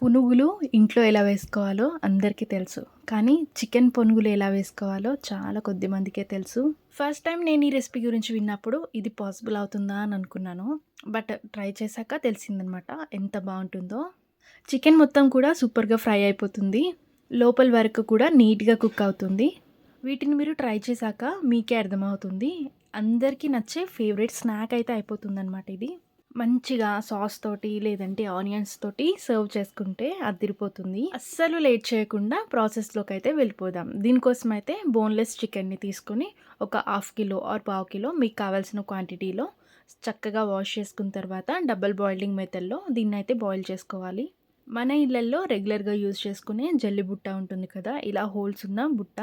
పునుగులు ఇంట్లో ఎలా వేసుకోవాలో అందరికీ తెలుసు. కానీ చికెన్ పునుగులు ఎలా వేసుకోవాలో చాలా కొద్ది మందికే తెలుసు. ఫస్ట్ టైం నేను ఈ రెసిపీ గురించి విన్నప్పుడు ఇది పాసిబుల్ అవుతుందా అని అనుకున్నాను. బట్ ట్రై చేశాక తెలిసిందనమాట ఎంత బావుంటుందో. చికెన్ మొత్తం కూడా సూపర్‌గా ఫ్రై అయిపోతుంది. లోపల వరకు కూడా నీట్‌గా కుక్ అవుతుంది. వీటిని మీరు ట్రై చేశాక మీకే అర్థమవుతుంది. అందరికీ నచ్చే ఫేవరెట్ స్నాక్ అయితే అయిపోతుందనమాట ఇది. మంచిగా సాస్ తోటి లేదంటే ఆనియన్స్ తోటి సర్వ్ చేసుకుంటే అద్దిరిపోతుంది. అస్సలు లేట్ చేయకుండా ప్రాసెస్‌లోకైతే వెళ్ళిపోదాం. దీనికోసమైతే బోన్‌లెస్ చికెన్‌ని తీసుకొని ఒక హాఫ్ కిలో ఆర్ పావు కిలో మీకు కావాల్సిన క్వాంటిటీలో చక్కగా వాష్ చేసుకున్న తర్వాత డబుల్ బాయిలింగ్ మెథడ్‌లో దీన్నైతే బాయిల్ చేసుకోవాలి. మన ఇళ్లల్లో రెగ్యులర్‌గా యూజ్ చేసుకునే జల్లి బుట్ట ఉంటుంది కదా! ఇలా హోల్స్ ఉన్న బుట్ట.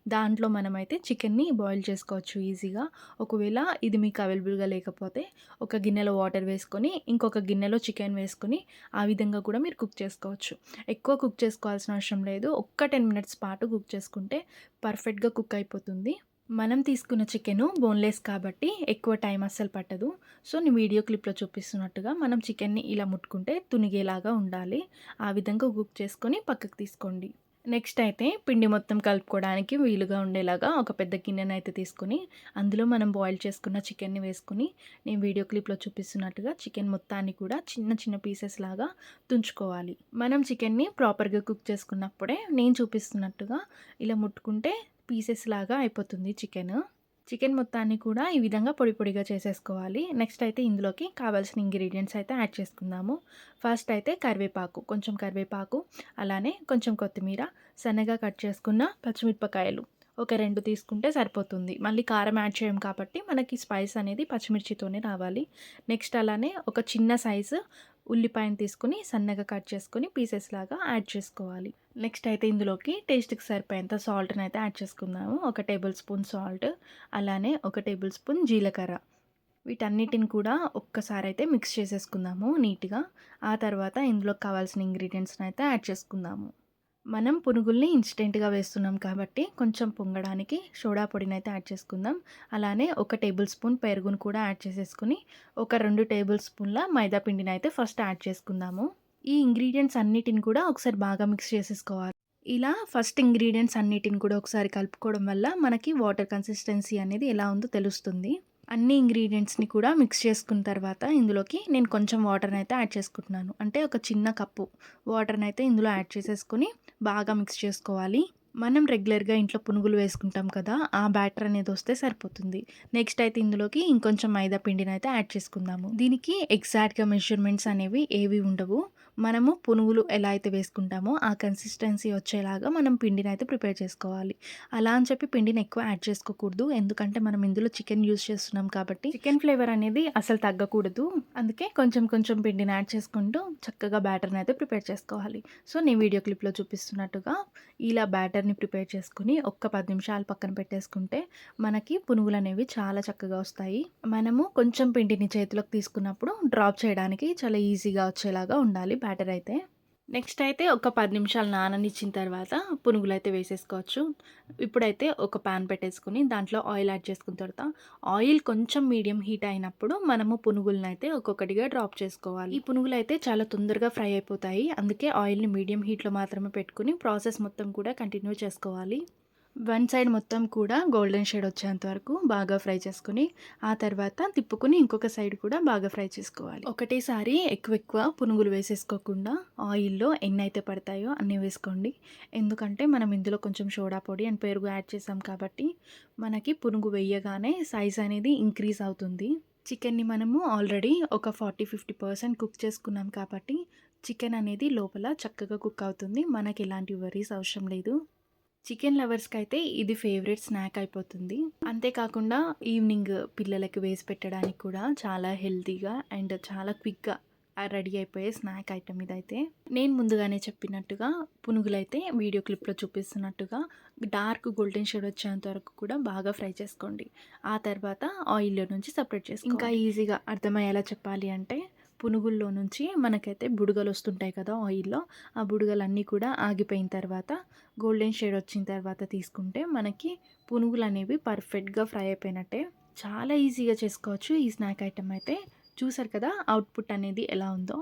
దాంట్లో మనమైతే చికెన్‌ని బాయిల్ చేసుకోవచ్చు ఈజీగా. ఒకవేళ ఇది మీకు అవైలబుల్‌గా లేకపోతే ఒక గిన్నెలో వాటర్ వేసుకొని, ఇంకొక గిన్నెలో చికెన్ వేసుకొని, ఆ విధంగా కూడా మీరు కుక్ చేసుకోవచ్చు. ఎక్కువ కుక్ చేసుకోవాల్సిన అవసరం లేదు. ఒక్క 10 మినిట్స్ పాటు కుక్ చేసుకుంటే పర్ఫెక్ట్‌గా కుక్ అయిపోతుంది. మనం తీసుకున్న చికెను బోన్‌లెస్ కాబట్టి ఎక్కువ టైం అస్సలు పట్టదు. సో, నేను వీడియో క్లిప్‌లో చూపిస్తున్నట్టుగా మనం చికెన్‌ని ఇలా ముట్టుకుంటే తునిగేలాగా ఉండాలి. ఆ విధంగా కుక్ చేసుకొని పక్కకు తీసుకోండి. నెక్స్ట్ అయితే పిండి మొత్తం కలుపుకోవడానికి వీలుగా ఉండేలాగా ఒక పెద్ద గిన్నెనైతే తీసుకొని, అందులో మనం బాయిల్ చేసుకున్న చికెన్‌ని వేసుకొని, నేను వీడియో క్లిప్‌లో చూపిస్తున్నట్టుగా చికెన్ మొత్తాన్ని కూడా చిన్న చిన్న పీసెస్ లాగా తుంచుకోవాలి. మనం చికెన్‌ని ప్రాపర్‌గా కుక్ చేసుకున్నప్పుడే నేను చూపిస్తున్నట్టుగా ఇలా ముట్టుకుంటే పీసెస్ లాగా అయిపోతుంది చికెను. చికెన్ మొత్తాన్ని కూడా ఈ విధంగా పొడి పొడిగా చేసేసుకోవాలి. నెక్స్ట్ అయితే ఇందులోకి కావాల్సిన ఇంగ్రీడియంట్స్ అయితే యాడ్ చేసుకుందాము. ఫస్ట్ అయితే కరివేపాకు, కొంచెం కరివేపాకు, అలానే కొంచెం కొత్తిమీర, సన్నగా కట్ చేసుకున్న పచ్చిమిరపకాయలు ఒక 2 తీసుకుంటే సరిపోతుంది. మళ్ళీ కారం యాడ్ చేయం కాబట్టి మనకి స్పైస్ అనేది పచ్చిమిర్చితోనే రావాలి. నెక్స్ట్ అలానే ఒక చిన్న సైజు ఉల్లిపాయను తీసుకొని సన్నగా కట్ చేసుకొని పీసెస్ లాగా యాడ్ చేసుకోవాలి. నెక్స్ట్ అయితే ఇందులోకి టేస్ట్‌కి సరిపోయేంత సాల్ట్‌ని అయితే యాడ్ చేసుకుందాము. ఒక టేబుల్ స్పూన్ సాల్ట్, అలానే ఒక టేబుల్ స్పూన్ జీలకర్ర. వీటన్నిటిని కూడా ఒక్కసారి అయితే మిక్స్ చేసేసుకుందాము నీట్‌గా. ఆ తర్వాత ఇందులోకి కావాల్సిన ఇంగ్రీడియంట్స్‌ని అయితే యాడ్ చేసుకుందాము. మనం పునుగుల్ని ఇన్‌స్టెంట్‌గా వేస్తున్నాం కాబట్టి కొంచెం పొంగడానికి సోడా పొడినైతే యాడ్ చేసుకుందాం. అలానే ఒక టేబుల్ స్పూన్ పెరుగును కూడా యాడ్ చేసేసుకొని, ఒక 2 టేబుల్ స్పూన్ల మైదా పిండినైతే ఫస్ట్ యాడ్ చేసుకుందాము. ఈ ఇంగ్రీడియెంట్స్ అన్నిటిని కూడా ఒకసారి బాగా మిక్స్ చేసేసుకోవాలి. ఇలా ఫస్ట్ ఇంగ్రీడియెంట్స్ అన్నిటిని కూడా ఒకసారి కలుపుకోవడం వల్ల మనకి వాటర్ కన్సిస్టెన్సీ అనేది ఎలా ఉందో తెలుస్తుంది. అన్ని ఇంగ్రీడియెంట్స్‌ని కూడా మిక్స్ చేసుకున్న తర్వాత ఇందులోకి నేను కొంచెం వాటర్‌నైతే యాడ్ చేసుకుంటున్నాను. అంటే ఒక చిన్న కప్పు వాటర్‌నైతే ఇందులో యాడ్ చేసేసుకొని బాగా మిక్స్ చేసుకోవాలి. మనం రెగ్యులర్‌గా ఇంట్లో పునుగులు వేసుకుంటాం కదా! ఆ బ్యాటర్ అనేది వస్తే సరిపోతుంది. నెక్స్ట్ అయితే ఇందులోకి ఇంకొంచెం మైదా పిండినైతే యాడ్ చేసుకుందాము. దీనికి ఎగ్జాక్ట్‌గా మెజర్‌మెంట్స్ అనేవి ఏవి ఉండవు. మనము పునుగులు ఎలా అయితే వేసుకుంటామో ఆ కన్సిస్టెన్సీ వచ్చేలాగా మనం పిండినైతే ప్రిపేర్ చేసుకోవాలి. అలా అని చెప్పి పిండిని ఎక్కువ యాడ్ చేసుకోకూడదు. ఎందుకంటే మనం ఇందులో చికెన్ యూజ్ చేస్తున్నాం కాబట్టి చికెన్ ఫ్లేవర్ అనేది అసలు తగ్గకూడదు. అందుకే కొంచెం కొంచెం పిండిని యాడ్ చేసుకుంటూ చక్కగా బ్యాటర్‌ని అయితే ప్రిపేర్ చేసుకోవాలి. సో, నేను వీడియో క్లిప్‌లో చూపిస్తున్నట్టుగా ఇలా బ్యాటర్‌ని ప్రిపేర్ చేసుకొని ఒక్క 10 నిమిషాలు పక్కన పెట్టేసుకుంటే మనకి పునుగులనేవి చాలా చక్కగా వస్తాయి. మనము కొంచెం పిండిని చేతిలోకి తీసుకున్నప్పుడు డ్రాప్ చేయడానికి చాలా ఈజీగా వచ్చేలాగా ఉండాలి బ్యాటర్ అయితే. నెక్స్ట్ అయితే ఒక 10 నిమిషాలు నాననిచ్చిన తర్వాత పునుగులైతే వేసేసుకోవచ్చు. ఇప్పుడైతే ఒక పాన్ పెట్టేసుకొని దాంట్లో ఆయిల్ యాడ్ చేసుకున్న తర్వాత ఆయిల్ కొంచెం మీడియం హీట్ అయినప్పుడు మనము పునుగులనైతే ఒక్కొక్కటిగా డ్రాప్ చేసుకోవాలి. ఈ పునుగులైతే చాలా తొందరగా ఫ్రై అయిపోతాయి. అందుకే ఆయిల్‌ని మీడియం హీట్‌లో మాత్రమే పెట్టుకొని ప్రాసెస్ మొత్తం కూడా కంటిన్యూ చేసుకోవాలి. వన్ సైడ్ మొత్తం కూడా గోల్డెన్ షేడ్ వచ్చేంత వరకు బాగా ఫ్రై చేసుకొని, ఆ తర్వాత తిప్పుకొని ఇంకొక సైడ్ కూడా బాగా ఫ్రై చేసుకోవాలి. ఒకటేసారి ఎక్కువ ఎక్కువ పునుగులు వేసేసుకోకుండా ఆయిల్‌లో ఎన్నైతే పడతాయో అన్నీ వేసుకోండి. ఎందుకంటే మనం ఇందులో కొంచెం సోడా పొడి అండ్ పెరుగు యాడ్ చేసాం కాబట్టి మనకి పునుగు వేయగానే సైజ్ అనేది ఇంక్రీజ్ అవుతుంది. చికెన్‌ని మనము ఆల్రెడీ ఒక 40, 50% కుక్ చేసుకున్నాం కాబట్టి చికెన్ అనేది లోపల చక్కగా కుక్ అవుతుంది. మనకి ఎలాంటి వర్రీస్ అవసరం లేదు. చికెన్ లవర్స్‌కైతే ఇది ఫేవరెట్ స్నాక్ అయిపోతుంది. అంతేకాకుండా ఈవినింగ్ పిల్లలకి వేసి పెట్టడానికి కూడా చాలా హెల్తీగా అండ్ చాలా క్విక్‌గా రెడీ అయిపోయే స్నాక్ ఐటెమ్ ఇదైతే. నేను ముందుగానే చెప్పినట్టుగా పునుగులైతే వీడియో క్లిప్‌లో చూపిస్తున్నట్టుగా డార్క్ గోల్డెన్ షేడ్ వచ్చేంత వరకు కూడా బాగా ఫ్రై చేసుకోండి. ఆ తర్వాత ఆయిల్‌లో నుంచి సెపరేట్ చేసుకోవాలి. ఇంకా ఈజీగా అర్థమయ్యేలా చెప్పాలి అంటే పునుగుల్లో నుంచి మనకైతే బుడగలొస్తుంటాయి కదా ఆయిల్‌లో. ఆ బుడగలన్నీ కూడా ఆగిపోయిన తర్వాత గోల్డెన్ షేడ్ వచ్చిన తర్వాత తీసుకుంటే మనకి పునుగులనేవి పర్ఫెక్ట్‌గా ఫ్రై అయిపోయినట్టే. చాలా ఈజీగా చేసుకోవచ్చు ఈ స్నాక్ ఐటెమ్ అయితే. చూసారు కదా అవుట్‌పుట్ అనేది ఎలా ఉందో.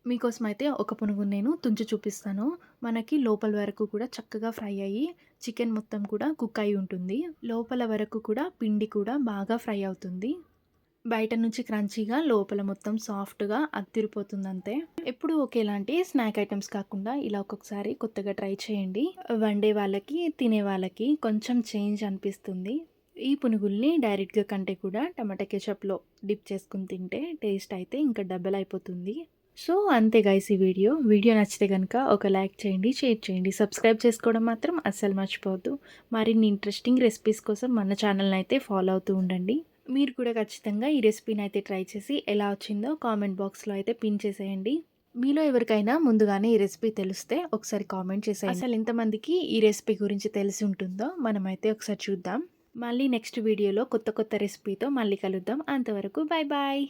మీకోసం అయితే ఒక పునుగుని నేను తుంచి చూపిస్తాను. మనకి లోపల వరకు కూడా చక్కగా ఫ్రై అయ్యి చికెన్ మొత్తం కూడా కుక్ అయ్యి ఉంటుంది. లోపల వరకు కూడా పిండి కూడా బాగా ఫ్రై అవుతుంది. బయట నుంచి క్రంచీగా లోపల మొత్తం సాఫ్ట్‌గా అద్దిరిపోతుందంతే. ఎప్పుడూ ఒకేలాంటి స్నాక్ ఐటెమ్స్ కాకుండా ఇలా ఒక్కొక్కసారి కొత్తగా ట్రై చేయండి. వండే వాళ్ళకి, తినే వాళ్ళకి కొంచెం చేంజ్ అనిపిస్తుంది. ఈ పునుగుల్ని డైరెక్ట్‌గా కంటే కూడా టమాటా కెచప్‌లో డిప్ చేసుకొని తింటే టేస్ట్ అయితే ఇంకా డబుల్ అయిపోతుంది. సో, అంతే గైస్ ఈ వీడియో. వీడియో నచ్చితే గనుక ఒక లైక్ చేయండి, షేర్ చేయండి. సబ్స్క్రైబ్ చేసుకోవడం మాత్రం అస్సలు మర్చిపోవద్దు. మరిన్ని ఇంట్రెస్టింగ్ రెసిపీస్ కోసం మన ఛానల్‌ని అయితే ఫాలో అవుతూ ఉండండి. మీరు కూడా ఖచ్చితంగా ఈ రెసిపీని అయితే ట్రై చేసి ఎలా వచ్చిందో కామెంట్ బాక్స్‌లో అయితే పిన్ చేసేయండి. మీలో ఎవరికైనా ముందుగానే ఈ రెసిపీ తెలిస్తే ఒకసారి కామెంట్ చేసేయండి. అసలు ఎంతమందికి ఈ రెసిపీ గురించి తెలిసి ఉంటుందో మనమైతే ఒకసారి చూద్దాం. మళ్ళీ నెక్స్ట్ వీడియోలో కొత్త కొత్త రెసిపీతో మళ్ళీ కలుద్దాం. అంతవరకు బాయ్ బాయ్.